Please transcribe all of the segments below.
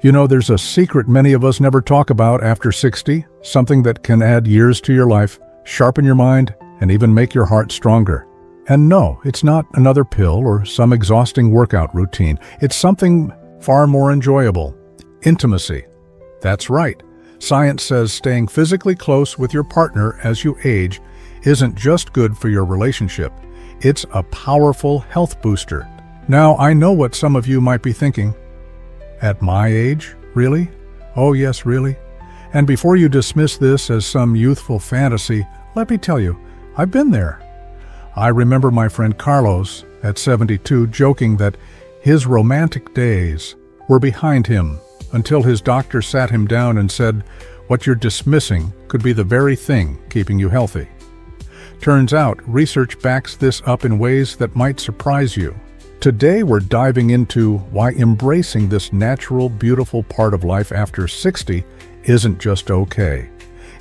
You know, there's a secret many of us never talk about after 60, something that can add years to your life, sharpen your mind, and even make your heart stronger. And no, it's not another pill or some exhausting workout routine. It's something far more enjoyable. Intimacy. That's right. Science says staying physically close with your partner as you age isn't just good for your relationship. It's a powerful health booster. Now, I know what some of you might be thinking. At my age? Really? Oh yes, really? And before you dismiss this as some youthful fantasy, let me tell you, I've been there. I remember my friend Carlos, at 72, joking that his romantic days were behind him until his doctor sat him down and said, "What you're dismissing could be the very thing keeping you healthy." Turns out, research backs this up in ways that might surprise you. Today we're diving into why embracing this natural, beautiful part of life after 60 isn't just okay.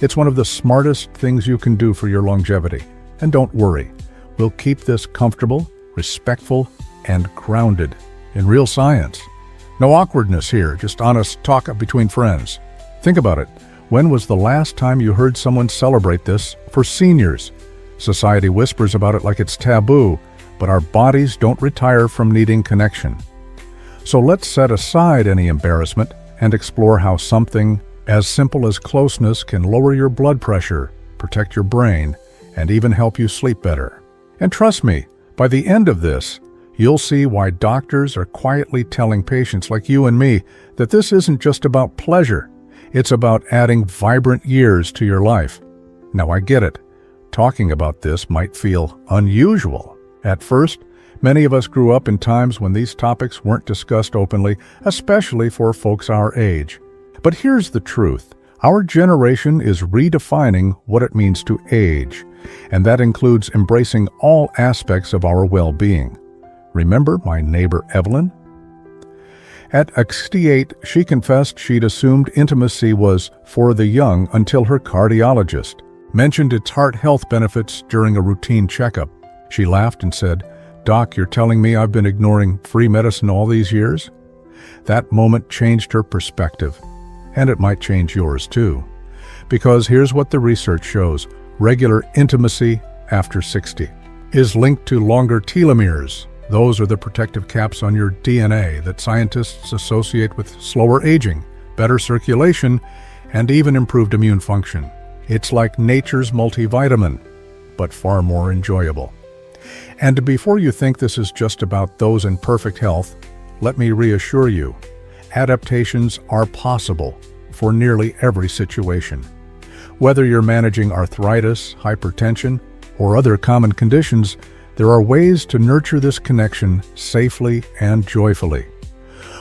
It's one of the smartest things you can do for your longevity. And don't worry, we'll keep this comfortable, respectful, and grounded in real science. No awkwardness here, just honest talk between friends. Think about it. When was the last time you heard someone celebrate this for seniors? Society whispers about it like it's taboo, but our bodies don't retire from needing connection. So let's set aside any embarrassment and explore how something as simple as closeness can lower your blood pressure, protect your brain, and even help you sleep better. And trust me, by the end of this, you'll see why doctors are quietly telling patients like you and me that this isn't just about pleasure. It's about adding vibrant years to your life. Now I get it. Talking about this might feel unusual. At first, many of us grew up in times when these topics weren't discussed openly, especially for folks our age. But here's the truth. Our generation is redefining what it means to age, and that includes embracing all aspects of our well-being. Remember my neighbor Evelyn? At 68, she confessed she'd assumed intimacy was for the young until her cardiologist mentioned its heart health benefits during a routine checkup. She laughed and said, "Doc, you're telling me I've been ignoring free medicine all these years?" That moment changed her perspective, and it might change yours too. Because here's what the research shows. Regular intimacy after 60 is linked to longer telomeres. Those are the protective caps on your DNA that scientists associate with slower aging, better circulation, and even improved immune function. It's like nature's multivitamin, but far more enjoyable. And before you think this is just about those in perfect health, let me reassure you, adaptations are possible for nearly every situation. Whether you're managing arthritis, hypertension, or other common conditions, there are ways to nurture this connection safely and joyfully.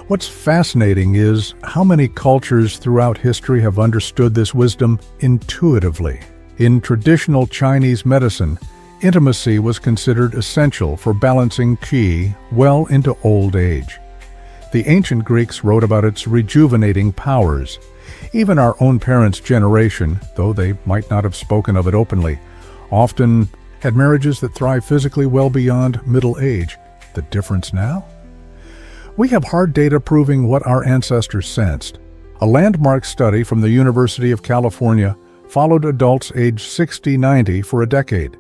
What's fascinating is how many cultures throughout history have understood this wisdom intuitively. In traditional Chinese medicine, intimacy was considered essential for balancing qi well into old age. The ancient Greeks wrote about its rejuvenating powers. Even our own parents' generation, though they might not have spoken of it openly, often had marriages that thrive physically well beyond middle age. The difference now? We have hard data proving what our ancestors sensed. A landmark study from the University of California followed adults aged 60-90 for a decade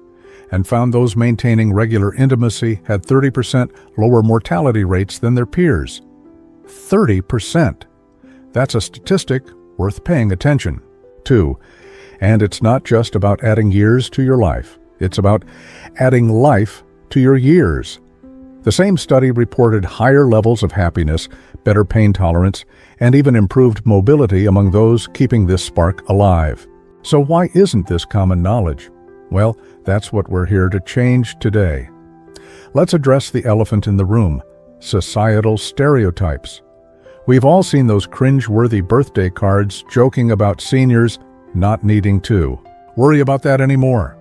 and found those maintaining regular intimacy had 30% lower mortality rates than their peers. 30%. That's a statistic worth paying attention to. And it's not just about adding years to your life. It's about adding life to your years. The same study reported higher levels of happiness, better pain tolerance, and even improved mobility among those keeping this spark alive. So why isn't this common knowledge? Well, that's what we're here to change today. Let's address the elephant in the room, societal stereotypes. We've all seen those cringe-worthy birthday cards joking about seniors not needing to worry about that anymore.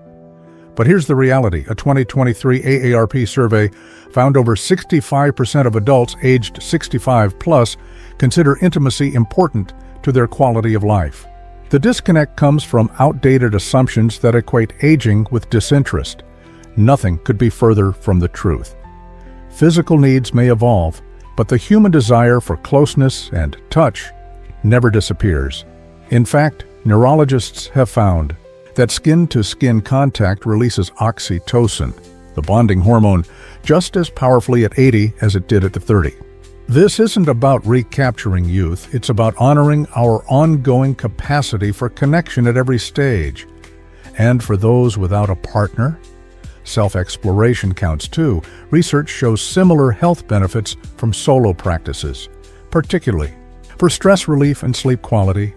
But here's the reality. A 2023 AARP survey found over 65% of adults aged 65 plus consider intimacy important to their quality of life. The disconnect comes from outdated assumptions that equate aging with disinterest. Nothing could be further from the truth. Physical needs may evolve, But the human desire for closeness and touch never disappears. In fact, neurologists have found that skin-to-skin contact releases oxytocin, the bonding hormone, just as powerfully at 80 as it did at 30. This isn't about recapturing youth, it's about honoring our ongoing capacity for connection at every stage. And for those without a partner, self-exploration counts too. Research shows similar health benefits from solo practices, particularly for stress relief and sleep quality.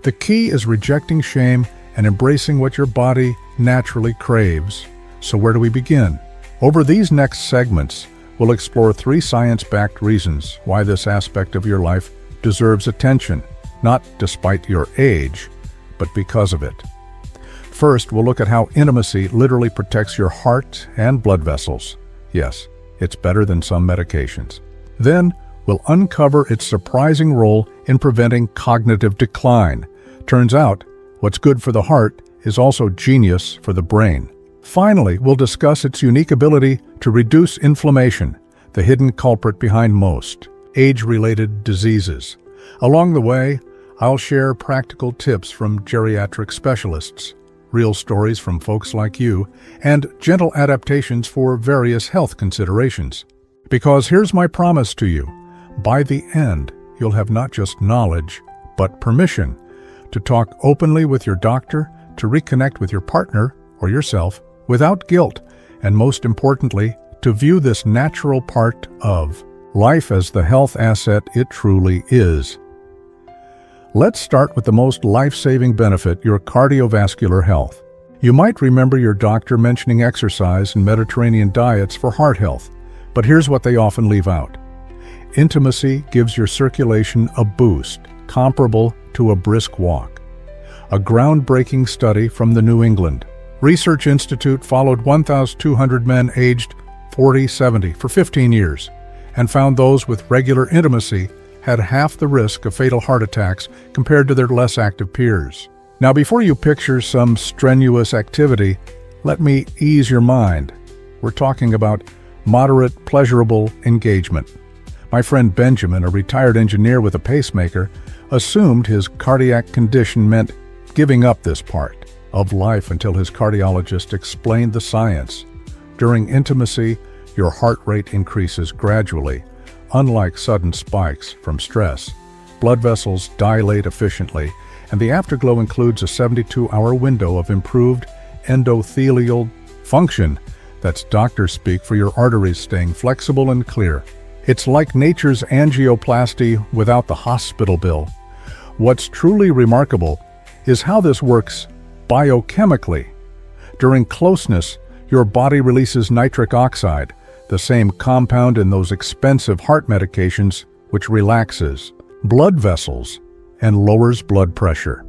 The key is rejecting shame and embracing what your body naturally craves. So where do we begin? Over these next segments, we'll explore 3 science-backed reasons why this aspect of your life deserves attention, not despite your age, but because of it. First, we'll look at how intimacy literally protects your heart and blood vessels. Yes, it's better than some medications. Then, we'll uncover its surprising role in preventing cognitive decline. Turns out, what's good for the heart is also genius for the brain. Finally, we'll discuss its unique ability to reduce inflammation, the hidden culprit behind most age-related diseases. Along the way, I'll share practical tips from geriatric specialists, real stories from folks like you, and gentle adaptations for various health considerations. Because here's my promise to you, by the end, you'll have not just knowledge, but permission to talk openly with your doctor, to reconnect with your partner or yourself without guilt, and most importantly, to view this natural part of life as the health asset it truly is. Let's start with the most life-saving benefit, your cardiovascular health. You might remember your doctor mentioning exercise and Mediterranean diets for heart health, but here's what they often leave out. Intimacy gives your circulation a boost, comparable to a brisk walk. A groundbreaking study from the New England Research Institute followed 1,200 men aged 40-70 for 15 years and found those with regular intimacy had half the risk of fatal heart attacks compared to their less active peers. Now, before you picture some strenuous activity, let me ease your mind. We're talking about moderate, pleasurable engagement. My friend Benjamin, a retired engineer with a pacemaker, assumed his cardiac condition meant giving up this part of life until his cardiologist explained the science. During intimacy, your heart rate increases gradually, unlike sudden spikes from stress. Blood vessels dilate efficiently, and the afterglow includes a 72-hour window of improved endothelial function. That's doctor speak for your arteries staying flexible and clear. It's like nature's angioplasty without the hospital bill. What's truly remarkable is how this works biochemically. During closeness, your body releases nitric oxide, the same compound in those expensive heart medications, which relaxes blood vessels and lowers blood pressure.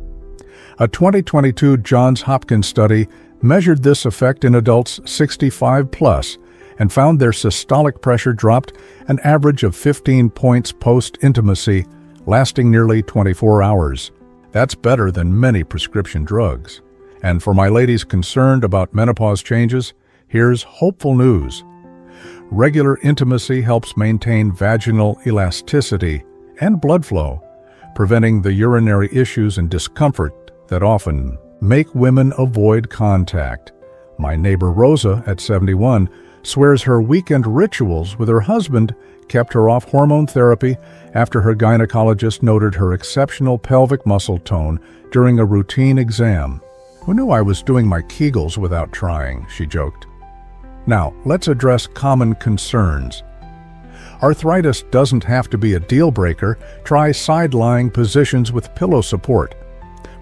A 2022 Johns Hopkins study measured this effect in adults 65 plus and found their systolic pressure dropped an average of 15 points post-intimacy, lasting nearly 24 hours. That's better than many prescription drugs. And for my ladies concerned about menopause changes, here's hopeful news. Regular intimacy helps maintain vaginal elasticity and blood flow, preventing the urinary issues and discomfort that often make women avoid contact. My neighbor Rosa, at 71, swears her weekend rituals with her husband kept her off hormone therapy after her gynecologist noted her exceptional pelvic muscle tone during a routine exam. "Who knew I was doing my Kegels without trying?" she joked. Now, let's address common concerns. Arthritis doesn't have to be a deal breaker. Try side-lying positions with pillow support.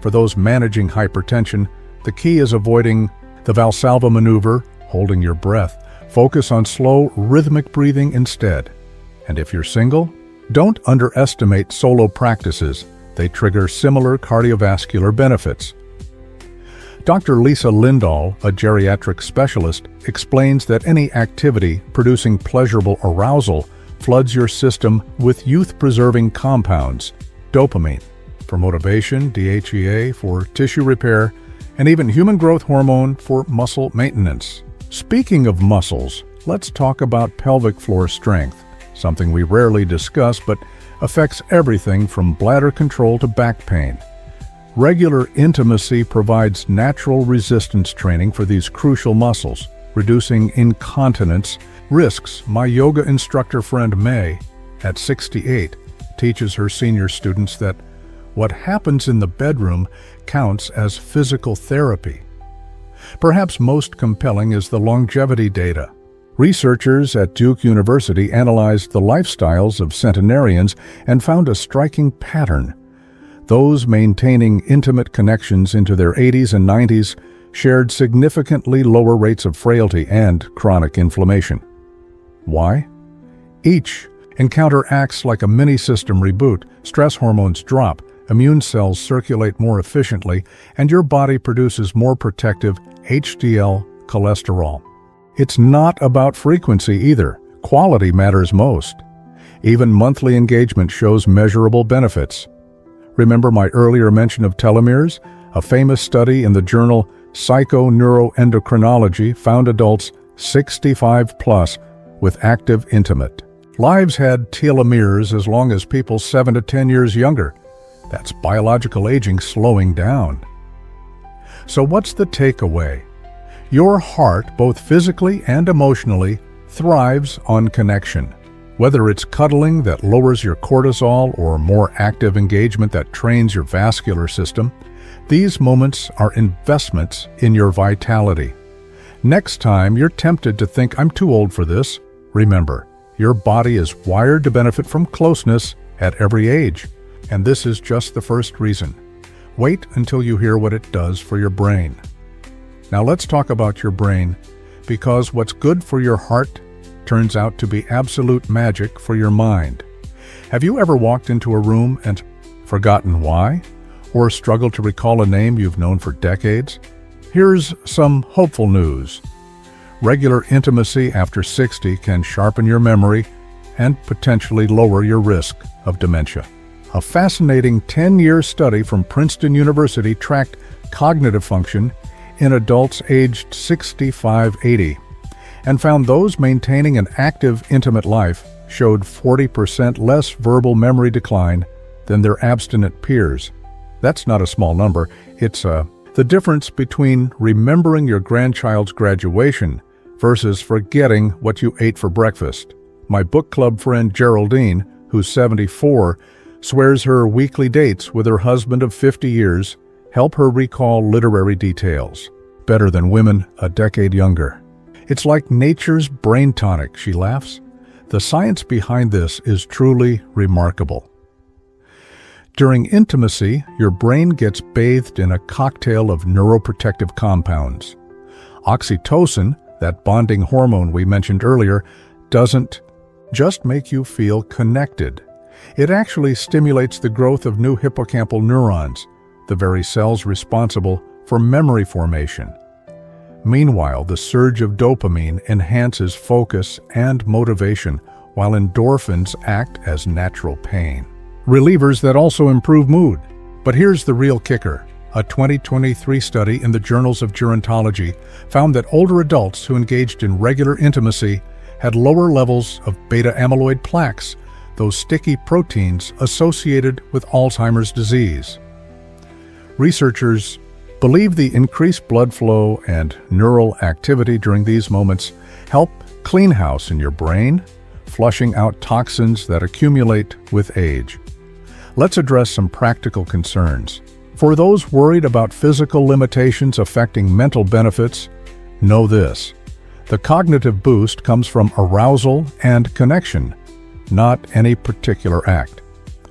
For those managing hypertension, the key is avoiding the Valsalva maneuver, holding your breath. Focus on slow, rhythmic breathing instead. And if you're single, don't underestimate solo practices. They trigger similar cardiovascular benefits. Dr. Lisa Lindahl, a geriatric specialist, explains that any activity producing pleasurable arousal floods your system with youth-preserving compounds, dopamine for motivation, DHEA for tissue repair, and even human growth hormone for muscle maintenance. Speaking of muscles, let's talk about pelvic floor strength. something we rarely discuss but affects everything from bladder control to back pain. Regular intimacy provides natural resistance training for these crucial muscles, reducing incontinence risks. My yoga instructor friend May, at 68, teaches her senior students that what happens in the bedroom counts as physical therapy. Perhaps most compelling is the longevity data. Researchers at Duke University analyzed the lifestyles of centenarians and found a striking pattern. Those maintaining intimate connections into their 80s and 90s shared significantly lower rates of frailty and chronic inflammation. Why? Each encounter acts like a mini-system reboot. Stress hormones drop, immune cells circulate more efficiently, and your body produces more protective HDL cholesterol. It's not about frequency either. Quality matters most. Even monthly engagement shows measurable benefits. Remember my earlier mention of telomeres? A famous study in the journal Psychoneuroendocrinology found adults 65 plus with active intimate lives had telomeres as long as people 7 to 10 years younger. That's biological aging slowing down. So what's the takeaway? Your heart, both physically and emotionally, thrives on connection. Whether it's cuddling that lowers your cortisol or more active engagement that trains your vascular system, these moments are investments in your vitality. Next time you're tempted to think, I'm too old for this, remember, your body is wired to benefit from closeness at every age. And this is just the first reason. Wait until you hear what it does for your brain. Now let's talk about your brain, because what's good for your heart turns out to be absolute magic for your mind. Have you ever walked into a room and forgotten why? Or struggled to recall a name you've known for decades? Here's some hopeful news. Regular intimacy after 60 can sharpen your memory and potentially lower your risk of dementia. A fascinating 10-year study from Princeton University tracked cognitive function in adults aged 65-80 and found those maintaining an active, intimate life showed 40% less verbal memory decline than their abstinent peers. That's not a small number. It's the difference between remembering your grandchild's graduation versus forgetting what you ate for breakfast. My book club friend Geraldine, who's 74, swears her weekly dates with her husband of 50 years help her recall literary details better than women a decade younger. It's like nature's brain tonic, she laughs. The science behind this is truly remarkable. During intimacy, your brain gets bathed in a cocktail of neuroprotective compounds. Oxytocin, that bonding hormone we mentioned earlier, doesn't just make you feel connected. It actually stimulates the growth of new hippocampal neurons, the very cells responsible for memory formation. Meanwhile, the surge of dopamine enhances focus and motivation, while endorphins act as natural pain relievers that also improve mood. But here's the real kicker. A 2023 study in the Journals of Gerontology found that older adults who engaged in regular intimacy had lower levels of beta-amyloid plaques, those sticky proteins associated with Alzheimer's disease. Researchers believe the increased blood flow and neural activity during these moments help clean house in your brain, flushing out toxins that accumulate with age. Let's address some practical concerns. For those worried about physical limitations affecting mental benefits, know this. The cognitive boost comes from arousal and connection, not any particular act.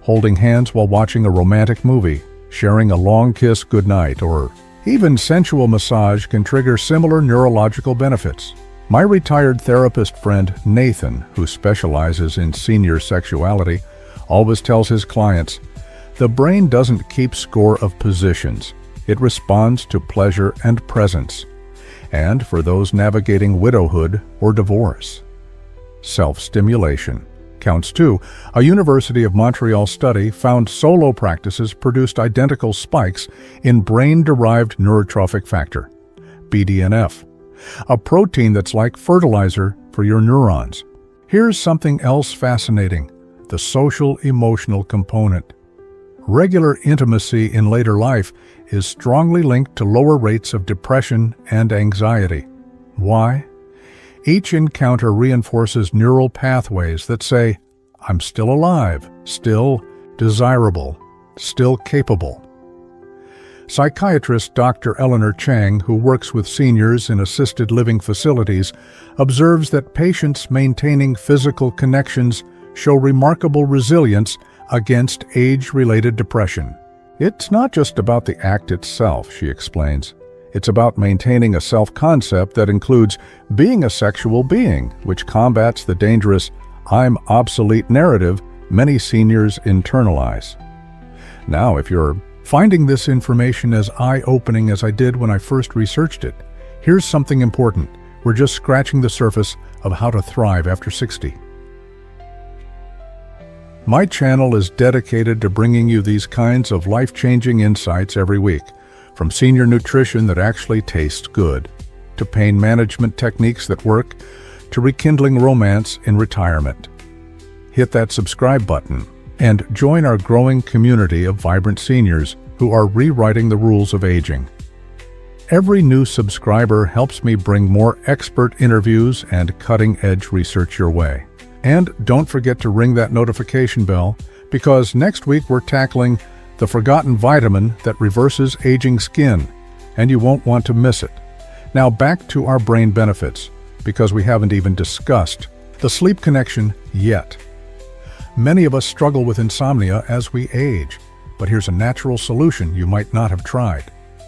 Holding hands while watching a romantic movie, sharing a long kiss goodnight, or even sensual massage can trigger similar neurological benefits. My retired therapist friend Nathan, who specializes in senior sexuality, always tells his clients, the brain doesn't keep score of positions. It responds to pleasure and presence. And for those navigating widowhood or divorce, self-stimulation counts too. A University of Montreal study found solo practices produced identical spikes in brain-derived neurotrophic factor, BDNF, a protein that's like fertilizer for your neurons. Here's something else fascinating: the social-emotional component. Regular intimacy in later life is strongly linked to lower rates of depression and anxiety. Why? Each encounter reinforces neural pathways that say, "I'm still alive, still desirable, still capable." Psychiatrist Dr. Eleanor Chang, who works with seniors in assisted living facilities, observes that patients maintaining physical connections show remarkable resilience against age-related depression. It's not just about the act itself, she explains. It's about maintaining a self-concept that includes being a sexual being, which combats the dangerous "I'm obsolete" narrative many seniors internalize. Now, if you're finding this information as eye-opening as I did when I first researched it, here's something important. We're just scratching the surface of how to thrive after 60. My channel is dedicated to bringing you these kinds of life-changing insights every week, from senior nutrition that actually tastes good, to pain management techniques that work, to rekindling romance in retirement. Hit that subscribe button and join our growing community of vibrant seniors who are rewriting the rules of aging. Every new subscriber helps me bring more expert interviews and cutting-edge research your way. And don't forget to ring that notification bell, because next week we're tackling the forgotten vitamin that reverses aging skin, and you won't want to miss it. Now back to our brain benefits, because we haven't even discussed the sleep connection yet. Many of us struggle with insomnia as we age, but here's a natural solution you might not have tried.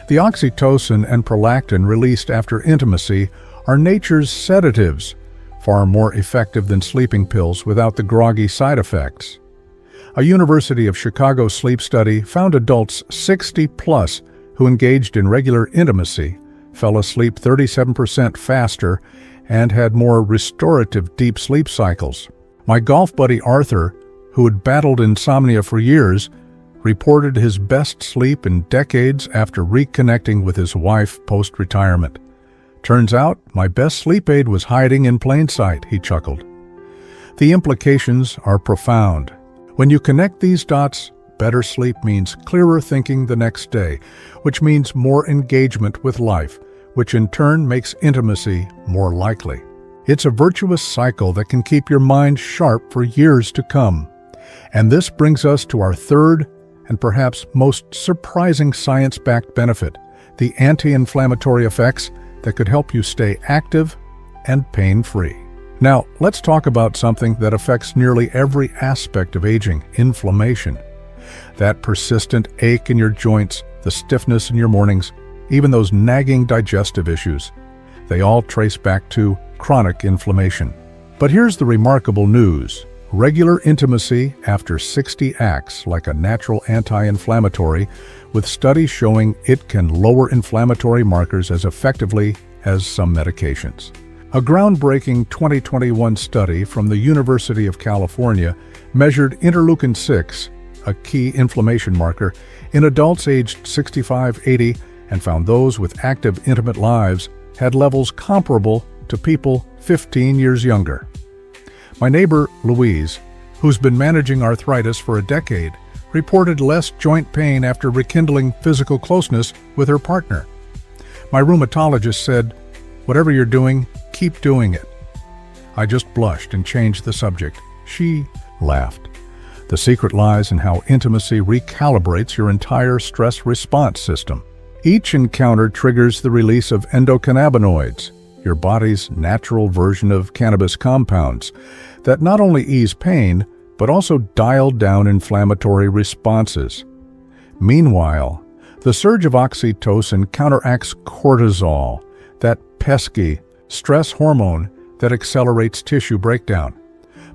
The oxytocin and prolactin released after intimacy are nature's sedatives, far more effective than sleeping pills without the groggy side effects. A University of Chicago sleep study found adults 60+ who engaged in regular intimacy fell asleep 37% faster and had more restorative deep sleep cycles. My golf buddy Arthur, who had battled insomnia for years, reported his best sleep in decades after reconnecting with his wife post-retirement. "Turns out, my best sleep aid was hiding in plain sight," he chuckled. The implications are profound. When you connect these dots, better sleep means clearer thinking the next day, which means more engagement with life, which in turn makes intimacy more likely. It's a virtuous cycle that can keep your mind sharp for years to come. And this brings us to our third and perhaps most surprising science-backed benefit: the anti-inflammatory effects that could help you stay active and pain-free. Now, let's talk about something that affects nearly every aspect of aging: inflammation. That persistent ache in your joints, the stiffness in your mornings, even those nagging digestive issues, they all trace back to chronic inflammation. But here's the remarkable news. Regular intimacy after 60 acts like a natural anti-inflammatory, with studies showing it can lower inflammatory markers as effectively as some medications. A groundbreaking 2021 study from the University of California measured interleukin-6, a key inflammation marker, in adults aged 65-80 and found those with active intimate lives had levels comparable to people 15 years younger. My neighbor, Louise, who's been managing arthritis for a decade, reported less joint pain after rekindling physical closeness with her partner. My rheumatologist said, "Whatever you're doing, keep doing it." I just blushed and changed the subject. She laughed. The secret lies in how intimacy recalibrates your entire stress response system. Each encounter triggers the release of endocannabinoids, your body's natural version of cannabis compounds, that not only ease pain, but also dial down inflammatory responses. Meanwhile, the surge of oxytocin counteracts cortisol, that pesky stress hormone that accelerates tissue breakdown.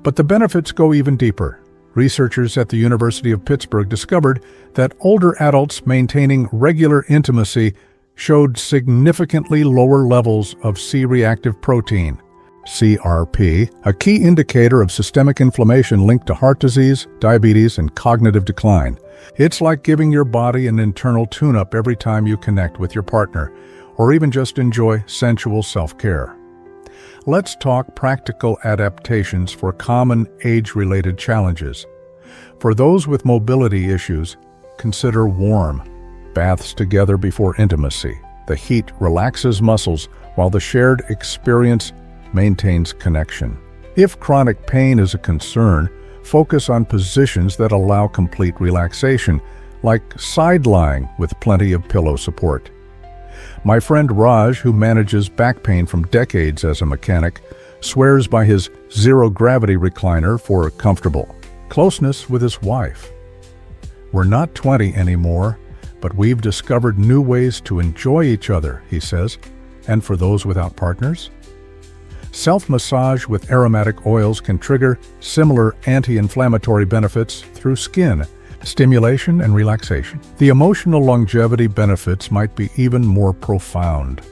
But the benefits go even deeper. Researchers at the University of Pittsburgh discovered that older adults maintaining regular intimacy showed significantly lower levels of C-reactive protein, CRP, a key indicator of systemic inflammation linked to heart disease, diabetes, and cognitive decline. It's like giving your body an internal tune-up every time you connect with your partner, or even just enjoy sensual self-care. Let's talk practical adaptations for common age-related challenges. For those with mobility issues, consider warm baths together before intimacy. The heat relaxes muscles while the shared experience maintains connection. If chronic pain is a concern, focus on positions that allow complete relaxation, like side lying with plenty of pillow support. My friend Raj, who manages back pain from decades as a mechanic, swears by his zero-gravity recliner for comfortable closeness with his wife. We're not 20 anymore, but we've discovered new ways to enjoy each other, he says. And for those without partners? Self-massage with aromatic oils can trigger similar anti-inflammatory benefits through skin stimulation and relaxation. The emotional longevity benefits might be even more profound.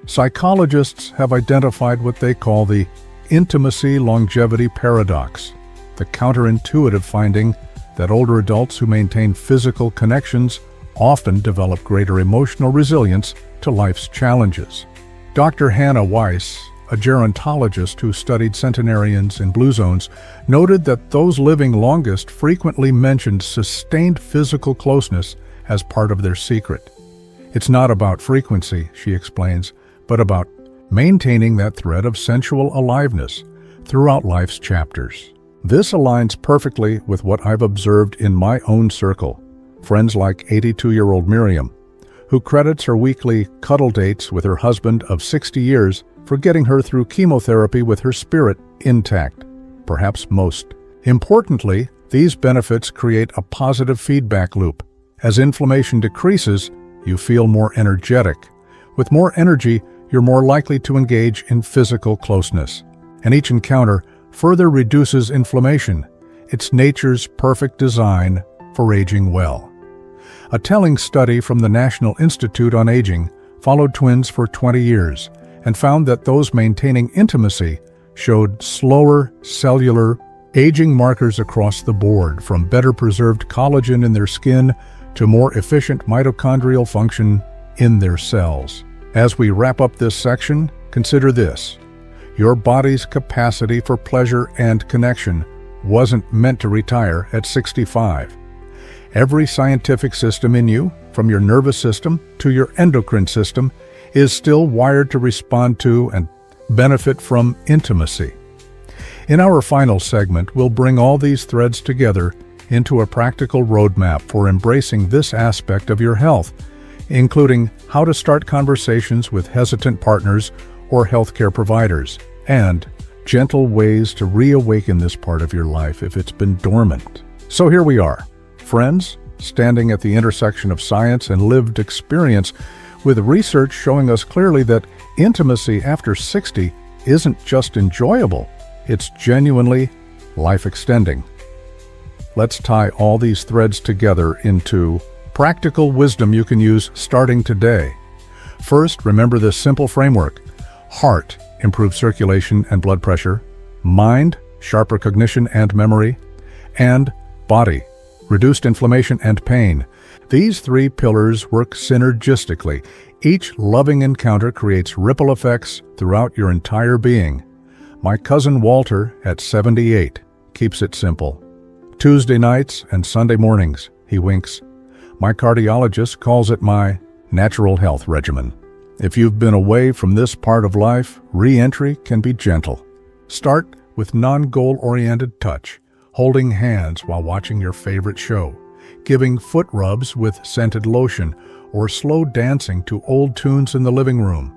Psychologists have identified what they call the intimacy longevity paradox, the counterintuitive finding that older adults who maintain physical connections often develop greater emotional resilience to life's challenges. Dr. Hannah Weiss, a gerontologist who studied centenarians in blue zones, noted that those living longest frequently mentioned sustained physical closeness as part of their secret. It's not about frequency, she explains, but about maintaining that thread of sensual aliveness throughout life's chapters. This aligns perfectly with what I've observed in my own circle. Friends like 82-year-old Miriam, who credits her weekly cuddle dates with her husband of 60 years for getting her through chemotherapy with her spirit intact, perhaps most. Importantly, these benefits create a positive feedback loop. As inflammation decreases, you feel more energetic. With more energy, you're more likely to engage in physical closeness. And each encounter further reduces inflammation. It's nature's perfect design for aging well. A telling study from the National Institute on Aging followed twins for 20 years and found that those maintaining intimacy showed slower cellular aging markers across the board, from better preserved collagen in their skin to more efficient mitochondrial function in their cells. As we wrap up this section, consider this. Your body's capacity for pleasure and connection wasn't meant to retire at 65. Every scientific system in you, from your nervous system to your endocrine system, is still wired to respond to and benefit from intimacy. In our final segment, we'll bring all these threads together into a practical roadmap for embracing this aspect of your health, including how to start conversations with hesitant partners or healthcare providers, and gentle ways to reawaken this part of your life if it's been dormant. So here we are, friends, standing at the intersection of science and lived experience, with research showing us clearly that intimacy after 60 isn't just enjoyable, it's genuinely life-extending. Let's tie all these threads together into practical wisdom you can use starting today. First, remember this simple framework. Heart, improved circulation and blood pressure. Mind, sharper cognition and memory. And body, reduced inflammation and pain. These three pillars work synergistically. Each loving encounter creates ripple effects throughout your entire being. My cousin Walter, at 78, keeps it simple. Tuesday nights and Sunday mornings, he winks. My cardiologist calls it my natural health regimen. If you've been away from this part of life, re-entry can be gentle. Start with non-goal-oriented touch, holding hands while watching your favorite show, giving foot rubs with scented lotion, or slow dancing to old tunes in the living room.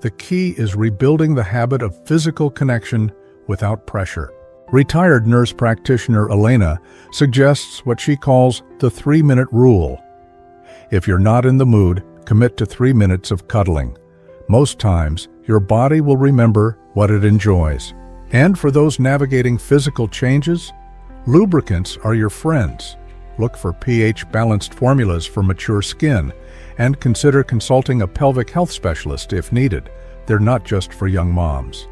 The key is rebuilding the habit of physical connection without pressure. Retired nurse practitioner Elena suggests what she calls the 3-minute rule. If you're not in the mood, commit to 3 minutes of cuddling. Most times, your body will remember what it enjoys. And for those navigating physical changes, lubricants are your friends. Look for pH-balanced formulas for mature skin, and consider consulting a pelvic health specialist if needed. They're not just for young moms.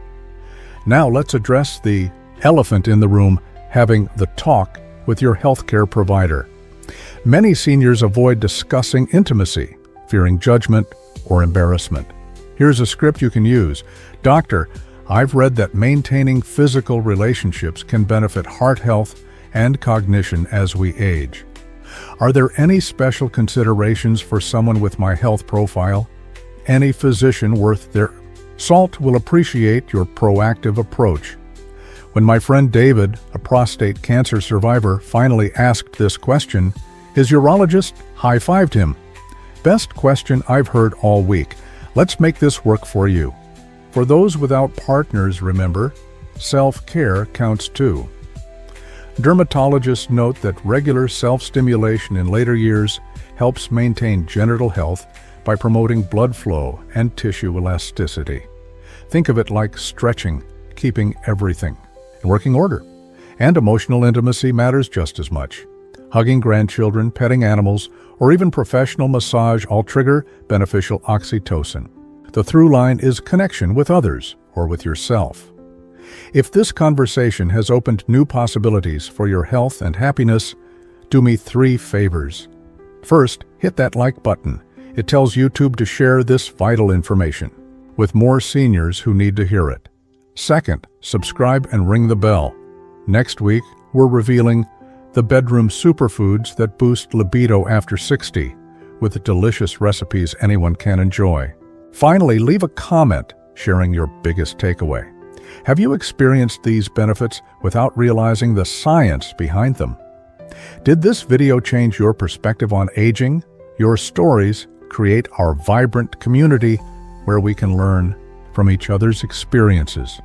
Now let's address the elephant in the room, having the talk with your healthcare provider. Many seniors avoid discussing intimacy, fearing judgment or embarrassment. Here's a script you can use. Doctor, I've read that maintaining physical relationships can benefit heart health and cognition as we age. Are there any special considerations for someone with my health profile? Any physician worth their salt will appreciate your proactive approach. When my friend David, a prostate cancer survivor, finally asked this question, his urologist high-fived him. Best question I've heard all week. Let's make this work for you. For those without partners, remember, self-care counts too. Dermatologists note that regular self-stimulation in later years helps maintain genital health by promoting blood flow and tissue elasticity. Think of it like stretching, keeping everything in working order. And emotional intimacy matters just as much. Hugging grandchildren, petting animals, or even professional massage all trigger beneficial oxytocin. The through line is connection with others or with yourself. If this conversation has opened new possibilities for your health and happiness, do me 3 favors. First, hit that like button. It tells YouTube to share this vital information with more seniors who need to hear it. Second, subscribe and ring the bell. Next week, we're revealing the bedroom superfoods that boost libido after 60, with delicious recipes anyone can enjoy. Finally, leave a comment sharing your biggest takeaway. Have you experienced these benefits without realizing the science behind them? Did this video change your perspective on aging? Your stories create our vibrant community where we can learn from each other's experiences.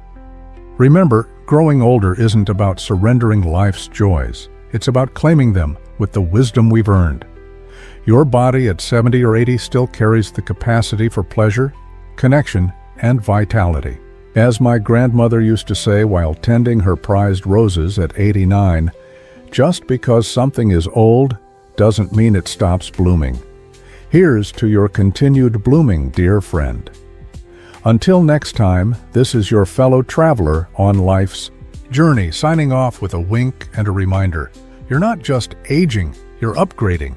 Remember, growing older isn't about surrendering life's joys. It's about claiming them with the wisdom we've earned. Your body at 70 or 80 still carries the capacity for pleasure, connection, and vitality. As my grandmother used to say while tending her prized roses at 89, just because something is old doesn't mean it stops blooming. Here's to your continued blooming, dear friend. Until next time, this is your fellow traveler on life's journey, signing off with a wink and a reminder. You're not just aging, you're upgrading.